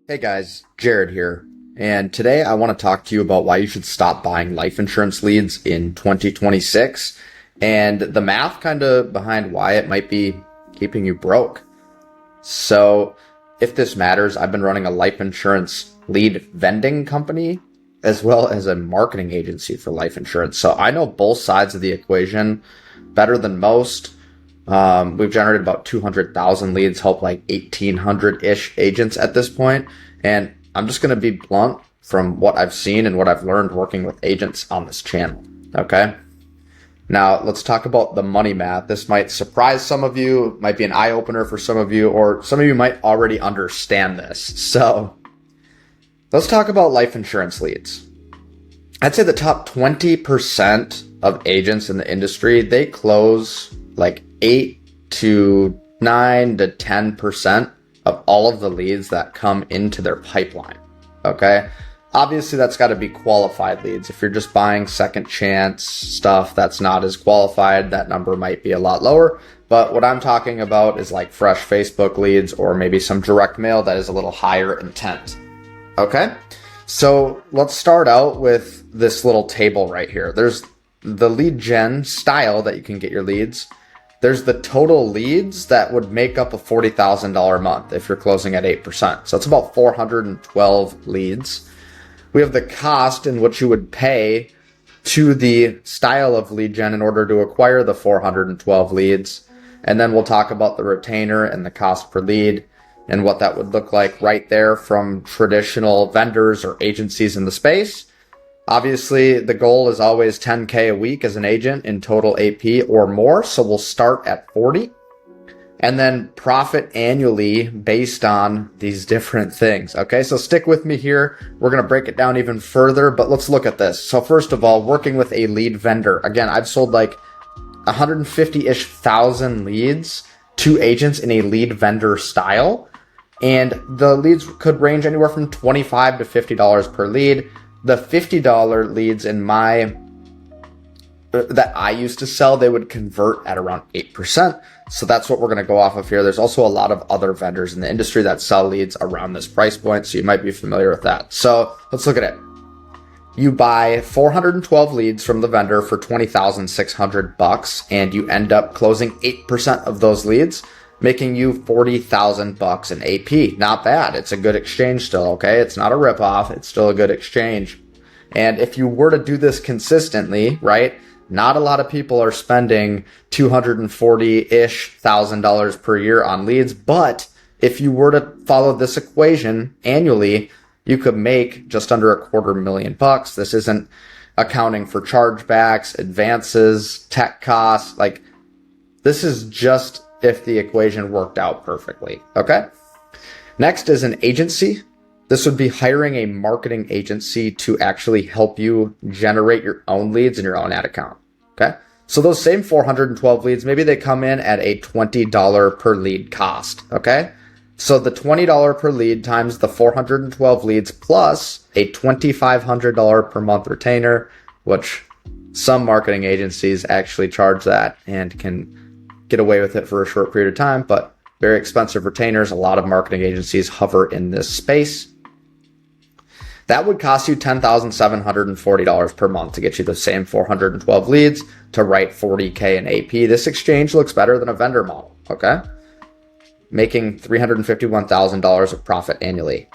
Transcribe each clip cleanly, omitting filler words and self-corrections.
Hey guys, Jared here, and today I want to talk to you about why you should stop buying life insurance leads in 2026 and the math kind of behind why it might be keeping you broke. So, if this matters, I've been running a life insurance lead vending company as well as a marketing agency for life insurance. So, I know both sides of the equation better than most. We've generated about 200,000 leads, helped like 1,800-ish agents at this point. And I'm just going to be blunt from what I've seen and what I've learned working with agents on this channel. Okay. Now let's talk about the money math. This might surprise some of you, might be an eye opener for some of you, or some of you might already understand this. So let's talk about life insurance leads. I'd say the top 20% of agents in the industry, they close like 8 to 9 to 10% of all of the leads that come into their pipeline. Okay. Obviously that's got to be qualified leads. If you're just buying second chance stuff that's not as qualified, that number might be a lot lower. But what I'm talking about is like fresh Facebook leads or maybe some direct mail that is a little higher intent. Okay. So let's start out with this little table right here. There's the lead gen style that you can get your leads. There's the total leads that would make up a $40,000 a month if you're closing at 8%. So it's about 412 leads. We have the cost in which you would pay to the style of lead gen in order to acquire the 412 leads. And then we'll talk about the retainer and the cost per lead and what that would look like right there from traditional vendors or agencies in the space. Obviously, the goal is always 10K a week as an agent in total AP or more. So we'll start at 40 and then profit annually based on these different things. Okay, so stick with me here. We're going to break it down even further, but let's look at this. So first of all, working with a lead vendor. Again, I've sold like 150-ish thousand leads to agents in a lead vendor style. And the leads could range anywhere from $25 to $50 per lead. The $50 leads that I used to sell, they would convert at around 8%. So that's what we're going to go off of here. There's also a lot of other vendors in the industry that sell leads around this price point. So you might be familiar with that. So let's look at it. You buy 412 leads from the vendor for $20,600 and you end up closing 8% of those leads, making you $40,000 in AP. Not bad. It's a good exchange still, okay? It's not a ripoff. It's still a good exchange. And if you were to do this consistently, right, not a lot of people are spending $240-ish thousand per year on leads. But if you were to follow this equation annually, you could make just under $250,000. This isn't accounting for chargebacks, advances, tech costs. Like, this is just if the equation worked out perfectly. Okay. Next is an agency. This would be hiring a marketing agency to actually help you generate your own leads in your own ad account. Okay. So those same 412 leads, maybe they come in at a $20 per lead cost. Okay. So the $20 per lead times the 412 leads plus a $2,500 per month retainer, which some marketing agencies actually charge that and can get away with it for a short period of time, but very expensive retainers. A lot of marketing agencies hover in this space. That would cost you $10,740 per month to get you the same 412 leads to write $40K in AP. This exchange looks better than a vendor model, okay? Making $351,000 of profit annually.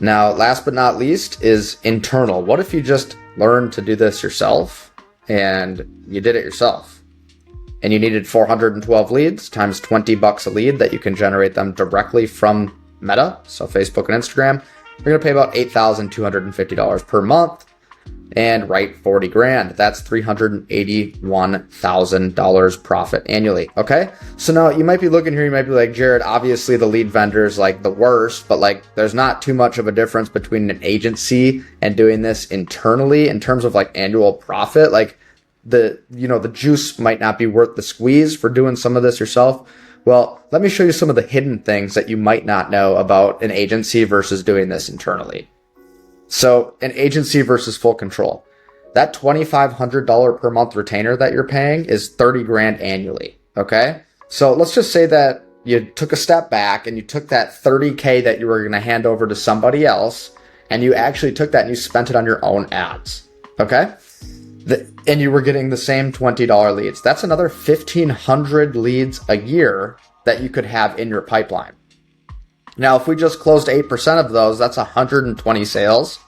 Now, last but not least is internal. What if you just learned to do this yourself and you did it yourself? And you needed 412 leads times $20 a lead that you can generate them directly from Meta, so Facebook and Instagram. You're going to pay about $8,250 per month and write 40 grand. That's $381,000 profit annually. Okay. So now you might be looking here, you might be like, Jared, obviously the lead vendor is like the worst, but like there's not too much of a difference between an agency and doing this internally in terms of like annual profit. Like, the juice might not be worth the squeeze for doing some of this yourself. Well, let me show you some of the hidden things that you might not know about an agency versus doing this internally. So an agency versus full control. That $2,500 per month retainer that you're paying is 30 grand annually. Okay. So let's just say that you took a step back and you took that 30K that you were going to hand over to somebody else, and you actually took that and you spent it on your own ads. Okay? And you were getting the same $20 leads. That's another 1,500 leads a year that you could have in your pipeline. Now, if we just closed 8% of those, that's 120 sales.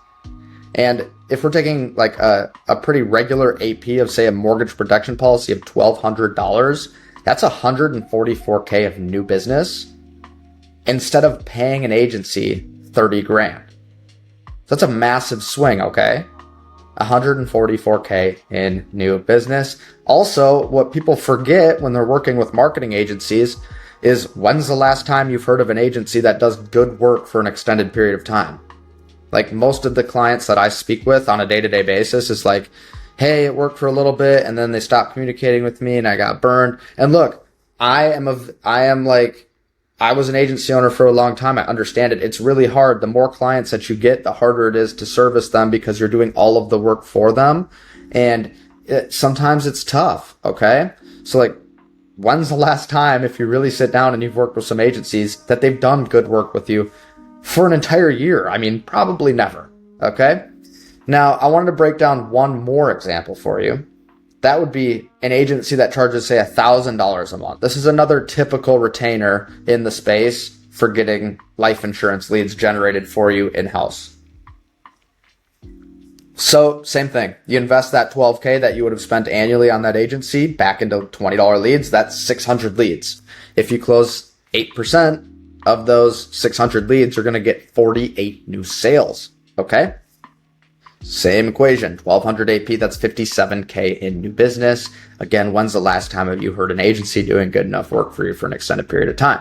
And if we're taking like a pretty regular AP of, say, a mortgage protection policy of $1,200, that's 144K of new business instead of paying an agency 30 grand. So that's a massive swing, okay? 144K in new business. Also, what people forget when they're working with marketing agencies is, when's the last time you've heard of an agency that does good work for an extended period of time? Like, most of the clients that I speak with on a day-to-day basis is like, hey, it worked for a little bit and then they stopped communicating with me and I got burned. And look, I was an agency owner for a long time. I understand it. It's really hard. The more clients that you get, the harder it is to service them because you're doing all of the work for them. And sometimes it's tough. Okay. So like, when's the last time, if you really sit down and you've worked with some agencies, that they've done good work with you for an entire year? I mean, probably never. Okay. Now I wanted to break down one more example for you. That would be an agency that charges, say, $1,000 a month. This is another typical retainer in the space for getting life insurance leads generated for you in-house. So same thing. You invest that $12K that you would have spent annually on that agency back into $20 leads. That's 600 leads. If you close 8% of those 600 leads, you're going to get 48 new sales. Okay? Same equation, 1,200 AP, that's 57K in new business. Again, when's the last time have you heard an agency doing good enough work for you for an extended period of time?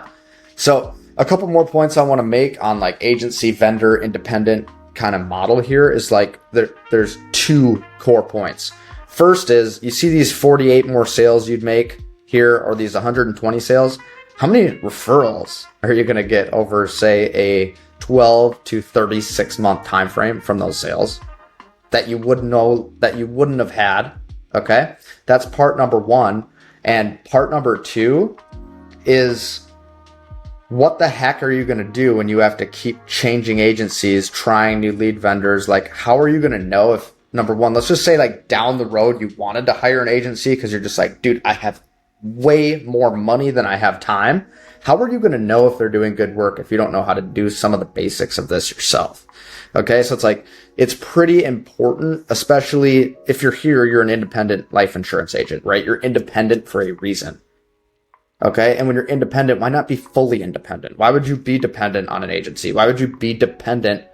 So a couple more points I want to make on like agency, vendor, independent kind of model here is like there's two core points. First is, you see these 48 more sales you'd make here, or these 120 sales. How many referrals are you going to get over, say, a 12 to 36 month time frame from those sales that you wouldn't have had? Okay, that's part number one. And part number two is, what the heck are you going to do when you have to keep changing agencies, trying new lead vendors? Like, how are you going to know if, number one, let's just say like down the road you wanted to hire an agency because you're just like, dude, I have way more money than I have time. How are you going to know if they're doing good work if you don't know how to do some of the basics of this yourself? Okay, so it's like, it's pretty important, especially if you're here, you're an independent life insurance agent, right? You're independent for a reason. Okay, and when you're independent, why not be fully independent? Why would you be dependent on an agency? Why would you be dependent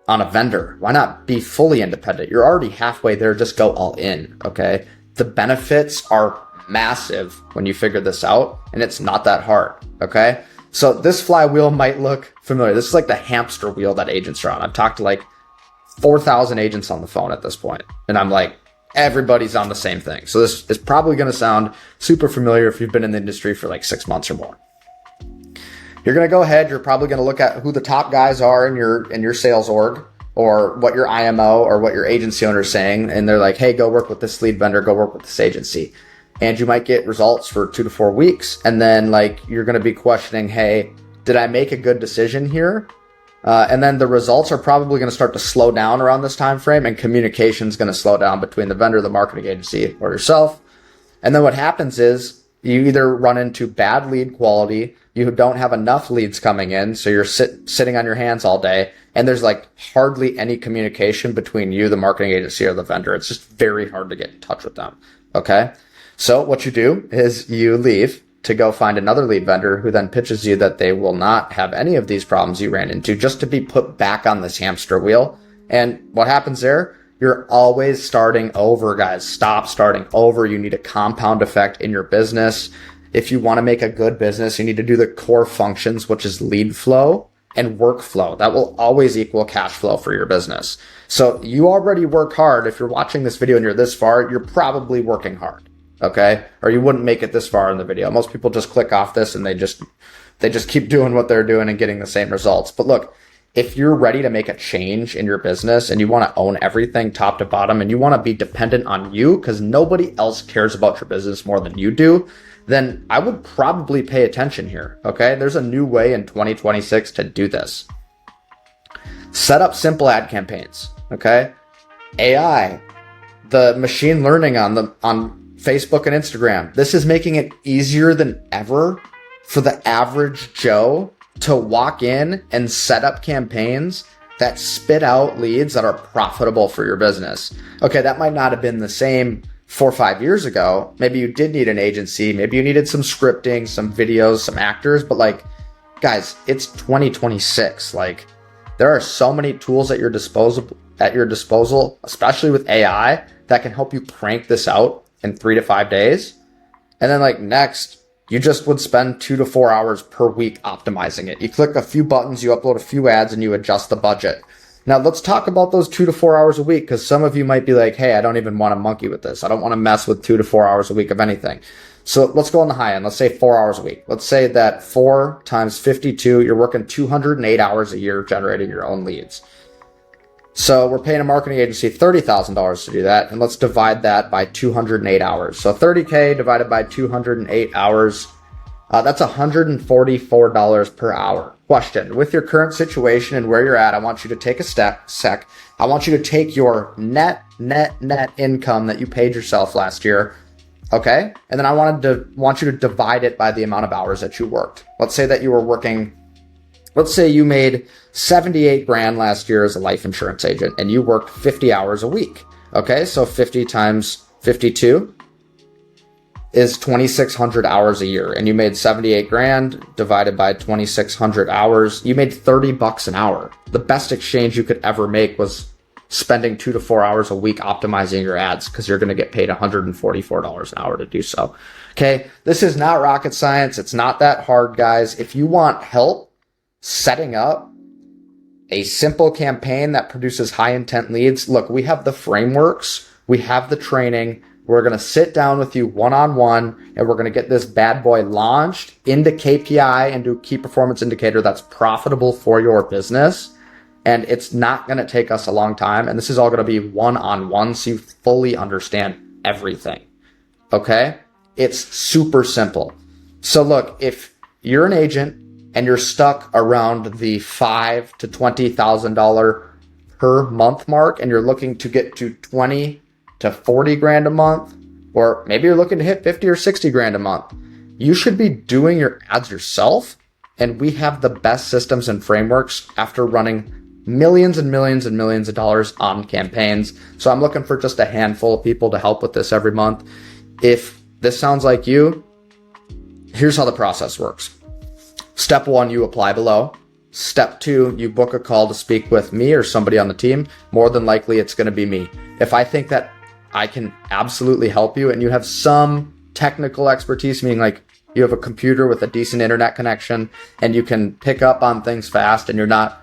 on a vendor? Why not be fully independent? You're already halfway there, just go all in, okay? The benefits are massive when you figure this out, and it's not that hard, okay? So this flywheel might look familiar. This is like the hamster wheel that agents are on. I've talked to like 4,000 agents on the phone at this point, and I'm like, everybody's on the same thing. So this is probably going to sound super familiar if you've been in the industry for like 6 months or more. You're going to go ahead, you're probably going to look at who the top guys are in your sales org, or what your IMO or what your agency owner is saying, and they're like, hey, go work with this lead vendor, go work with this agency. And you might get results for 2 to 4 weeks, and then like you're going to be questioning, hey, did I make a good decision here? And then the results are probably going to start to slow down around this time frame, and communication is going to slow down between the vendor, the marketing agency, or yourself. And then what happens is you either run into bad lead quality, you don't have enough leads coming in, so you're sitting on your hands all day, and there's like hardly any communication between you, the marketing agency, or the vendor. It's just very hard to get in touch with them. Okay, so what you do is you leave to go find another lead vendor who then pitches you that they will not have any of these problems you ran into, just to be put back on this hamster wheel. And what happens there? You're always starting over, guys. Stop starting over. You need a compound effect in your business. If you want to make a good business, you need to do the core functions, which is lead flow and workflow. That will always equal cash flow for your business. So you already work hard. If you're watching this video and you're this far, you're probably working hard. Okay? Or you wouldn't make it this far in the video. Most people just click off this and they just keep doing what they're doing and getting the same results. But look, if you're ready to make a change in your business and you want to own everything top to bottom, and you want to be dependent on you because nobody else cares about your business more than you do, then I would probably pay attention here. Okay. There's a new way in 2026 to do this. Set up simple ad campaigns. Okay. AI, the machine learning on Facebook and Instagram. This is making it easier than ever for the average Joe to walk in and set up campaigns that spit out leads that are profitable for your business. Okay, that might not have been the same 4 or 5 years ago. Maybe you did need an agency. Maybe you needed some scripting, some videos, some actors. But like, guys, it's 2026. Like, there are so many tools at your disposal, especially with AI, that can help you crank this out in 3 to 5 days. And then like next, you just would spend 2 to 4 hours per week optimizing it. You click a few buttons, you upload a few ads, and you adjust the budget. Now let's talk about those 2 to 4 hours a week, because some of you might be like, hey, I don't even want to monkey with this. I don't want to mess with 2 to 4 hours a week of anything. So let's go on the high end. Let's say 4 hours a week. Let's say that 4 times 52, you're working 208 hours a year generating your own leads. So we're paying a marketing agency $30,000 to do that, and let's divide that by 208 hours. So 30K divided by 208 hours, that's $144 per hour. Question: with your current situation and where you're at, I want you to take a sec. I want you to take your net income that you paid yourself last year, okay? And then I want you to divide it by the amount of hours that you worked. Let's say that you were working. Let's say you made 78 grand last year as a life insurance agent and you worked 50 hours a week. Okay, so 50 times 52 is 2,600 hours a year, and you made 78 grand divided by 2,600 hours. You made $30 an hour. The best exchange you could ever make was spending 2 to 4 hours a week optimizing your ads, because you're going to get paid $144 an hour to do so. Okay, this is not rocket science. It's not that hard, guys. If you want help setting up a simple campaign that produces high intent leads, look, we have the frameworks, we have the training. We're going to sit down with you one-on-one, and we're going to get this bad boy launched into KPI, into a key performance indicator that's profitable for your business. And it's not going to take us a long time. And this is all going to be one-on-one, so you fully understand everything. Okay? It's super simple. So look, if you're an agent and you're stuck around the $5,000 to $20,000 per month mark, and you're looking to get to 20 to 40 grand a month, or maybe you're looking to hit 50 or 60 grand a month, you should be doing your ads yourself. And we have the best systems and frameworks after running millions and millions and millions of dollars on campaigns. So I'm looking for just a handful of people to help with this every month. If this sounds like you, here's how the process works. Step 1, you apply below. Step 2, you book a call to speak with me or somebody on the team. More than likely, it's going to be me. If I think that I can absolutely help you and you have some technical expertise, meaning like you have a computer with a decent internet connection and you can pick up on things fast and you're not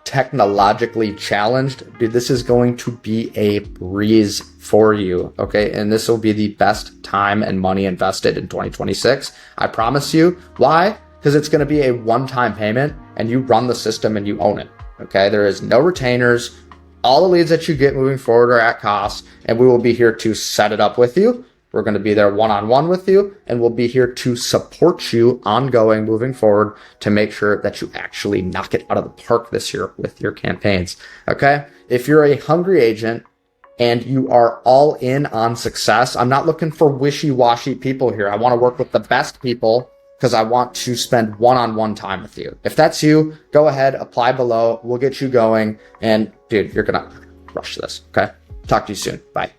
technologically challenged, dude, this is going to be a breeze for you, okay? And this will be the best time and money invested in 2026. I promise you. Why? Because it's going to be a one-time payment and you run the system and you own it, okay? There is no retainers. All the leads that you get moving forward are at cost, and we will be here to set it up with you. We're going to be there one-on-one with you, and we'll be here to support you ongoing moving forward to make sure that you actually knock it out of the park this year with your campaigns, okay? If you're a hungry agent and you are all in on success, I'm not looking for wishy-washy people here. I want to work with the best people because I want to spend one-on-one time with you. If that's you, go ahead, apply below. We'll get you going. And dude, you're going to rush this, okay? Talk to you soon. Bye.